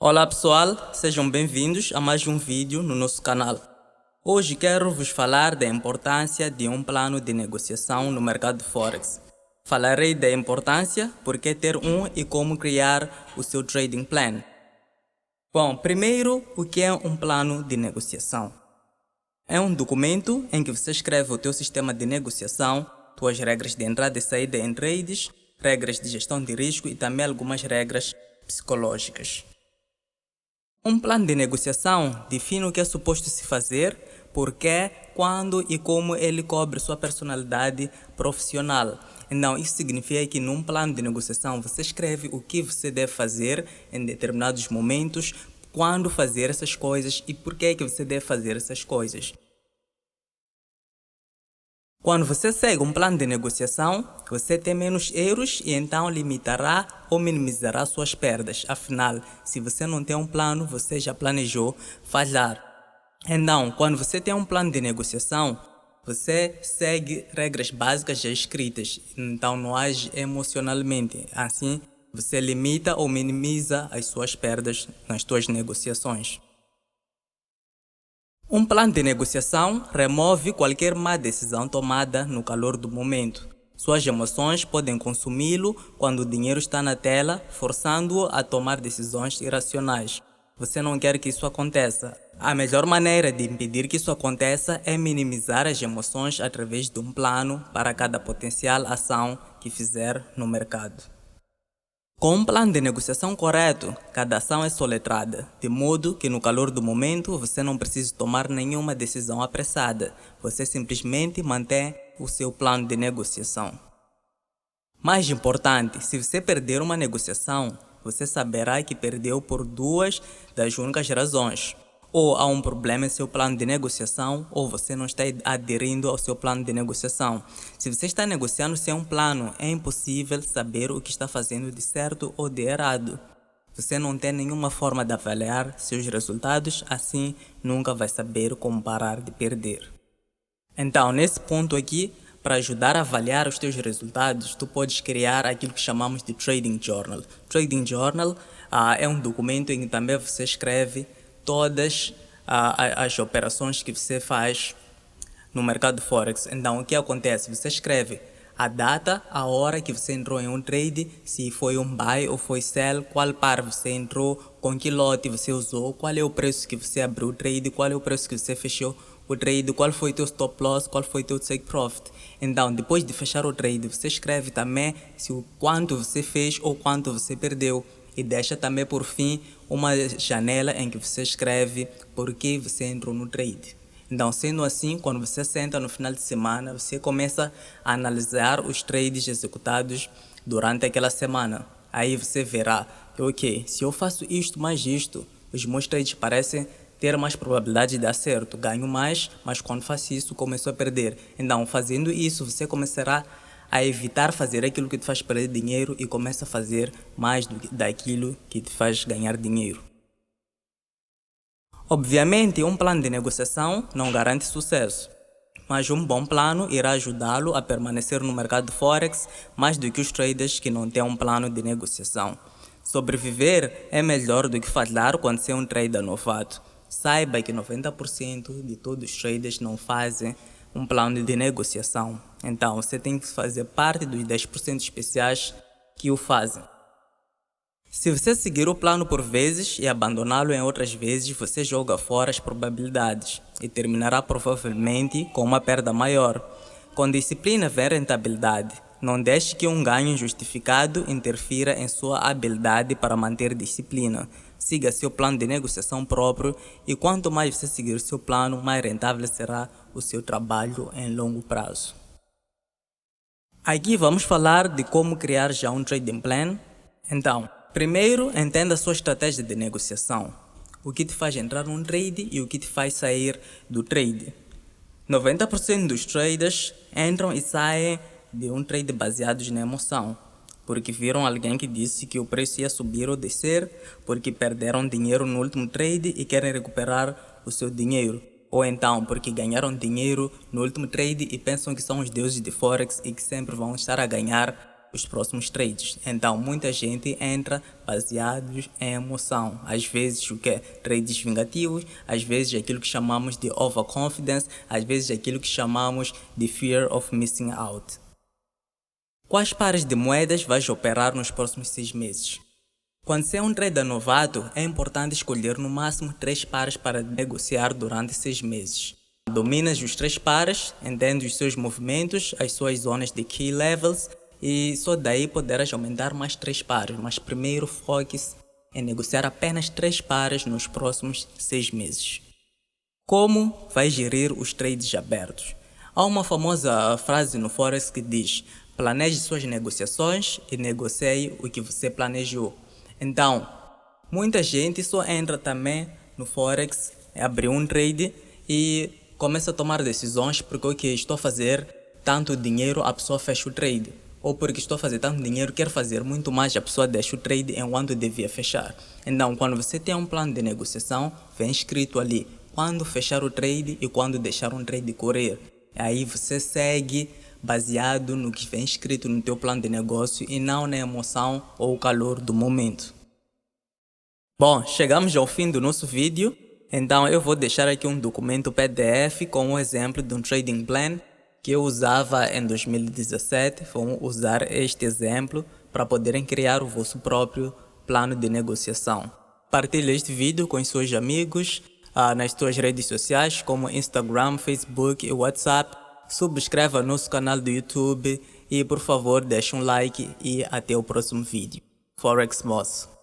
Olá pessoal, sejam bem-vindos a mais um vídeo no nosso canal. Hoje quero vos falar da importância de um plano de negociação no mercado Forex. Falarei da importância, por que ter um e como criar o seu trading plan. Bom, primeiro, o que é um plano de negociação? É um documento em que você escreve o teu sistema de negociação, tuas regras de entrada e saída em trades, regras de gestão de risco e também algumas regras psicológicas. Um plano de negociação define o que é suposto se fazer, porquê, quando e como ele cobre sua personalidade profissional. Então, isso significa que num plano de negociação você escreve o que você deve fazer em determinados momentos, quando fazer essas coisas e porquê que você deve fazer essas coisas. Quando você segue um plano de negociação, você tem menos erros e então limitará ou minimizará suas perdas. Afinal, se você não tem um plano, você já planejou falhar. Então, quando você tem um plano de negociação, você segue regras básicas já escritas, então não age emocionalmente. Assim, você limita ou minimiza as suas perdas nas suas negociações. Um plano de negociação remove qualquer má decisão tomada no calor do momento. Suas emoções podem consumi-lo quando o dinheiro está na tela, forçando-o a tomar decisões irracionais. Você não quer que isso aconteça. A melhor maneira de impedir que isso aconteça é minimizar as emoções através de um plano para cada potencial ação que fizer no mercado. Com um plano de negociação correto, cada ação é soletrada, de modo que no calor do momento você não precisa tomar nenhuma decisão apressada, você simplesmente mantém o seu plano de negociação. Mais importante, se você perder uma negociação, você saberá que perdeu por duas das únicas razões. Ou há um problema em seu plano de negociação, ou você não está aderindo ao seu plano de negociação. Se você está negociando sem um plano, é impossível saber o que está fazendo de certo ou de errado. Você não tem nenhuma forma de avaliar seus resultados, assim nunca vai saber como parar de perder. Então, nesse ponto aqui, para ajudar a avaliar os teus resultados, tu podes criar aquilo que chamamos de Trading Journal. Trading Journal é um documento em que também você escreve todas as operações que você faz no mercado Forex. Então, o que acontece? Você escreve a data, a hora que você entrou em um trade, se foi um buy ou foi sell, qual par você entrou, com que lote você usou, qual é o preço que você abriu o trade, qual é o preço que você fechou o trade, qual foi o teu stop loss, qual foi o teu take profit. Então, depois de fechar o trade, você escreve também o quanto você fez ou quanto você perdeu. E deixa também por fim uma janela em que você escreve por que você entrou no trade. Então, sendo assim, quando você senta no final de semana, você começa a analisar os trades executados durante aquela semana. Aí você verá, ok, se eu faço isto mais isto, os meus trades parecem ter mais probabilidade de acerto. Ganho mais, mas quando faço isso, começo a perder. Então, fazendo isso, você começará a evitar fazer aquilo que te faz perder dinheiro e começa a fazer mais daquilo que te faz ganhar dinheiro. Obviamente, um plano de negociação não garante sucesso, mas um bom plano irá ajudá-lo a permanecer no mercado Forex mais do que os traders que não têm um plano de negociação. Sobreviver é melhor do que falhar quando você é um trader novato. Saiba que 90% de todos os traders não fazem um plano de negociação. Então, você tem que fazer parte dos 10% especiais que o fazem. Se você seguir o plano por vezes e abandoná-lo em outras vezes, você joga fora as probabilidades e terminará provavelmente com uma perda maior. Com disciplina vem rentabilidade. Não deixe que um ganho injustificado interfira em sua habilidade para manter disciplina. Siga seu plano de negociação próprio e quanto mais você seguir seu plano, mais rentável será o seu trabalho em longo prazo. Aqui vamos falar de como criar já um trading plan. Então, primeiro entenda a sua estratégia de negociação. O que te faz entrar num trade e o que te faz sair do trade. 90% dos traders entram e saem de um trade baseados na emoção, porque viram alguém que disse que o preço ia subir ou descer, porque perderam dinheiro no último trade e querem recuperar o seu dinheiro. Ou então porque ganharam dinheiro no último trade e pensam que são os deuses de Forex e que sempre vão estar a ganhar os próximos trades. Então, muita gente entra baseados em emoção. Às vezes, o que é trades vingativos, às vezes aquilo que chamamos de overconfidence, às vezes aquilo que chamamos de fear of missing out. Quais pares de moedas vais operar nos próximos 6 meses? Quando você é um trader novato, é importante escolher no máximo 3 pares para negociar durante 6 meses. Dominas os 3 pares, entendes os seus movimentos, as suas zonas de key levels e só daí poderás aumentar mais 3 pares, mas primeiro foque-se em negociar apenas 3 pares nos próximos 6 meses. Como vai gerir os trades abertos? Há uma famosa frase no Forex que diz: planeje suas negociações e negocie o que você planejou. Então, muita gente só entra também no Forex, abre um trade e começa a tomar decisões porque ok, estou a fazer tanto dinheiro, a pessoa fecha o trade. Ou porque estou a fazer tanto dinheiro, quero fazer muito mais, a pessoa deixa o trade enquanto devia fechar. Então, quando você tem um plano de negociação, vem escrito ali quando fechar o trade e quando deixar um trade correr. Aí você segue baseado no que vem escrito no teu plano de negócio e não na emoção ou o calor do momento. Bom, chegamos ao fim do nosso vídeo. Então eu vou deixar aqui um documento PDF com um exemplo de um trading plan que eu usava em 2017. Vamos usar este exemplo para poderem criar o vosso próprio plano de negociação. Partilhe este vídeo com os seus amigos nas suas redes sociais como Instagram, Facebook e WhatsApp. Subscreva nosso canal do YouTube e por favor deixe um like e até o próximo vídeo. Forex Moço.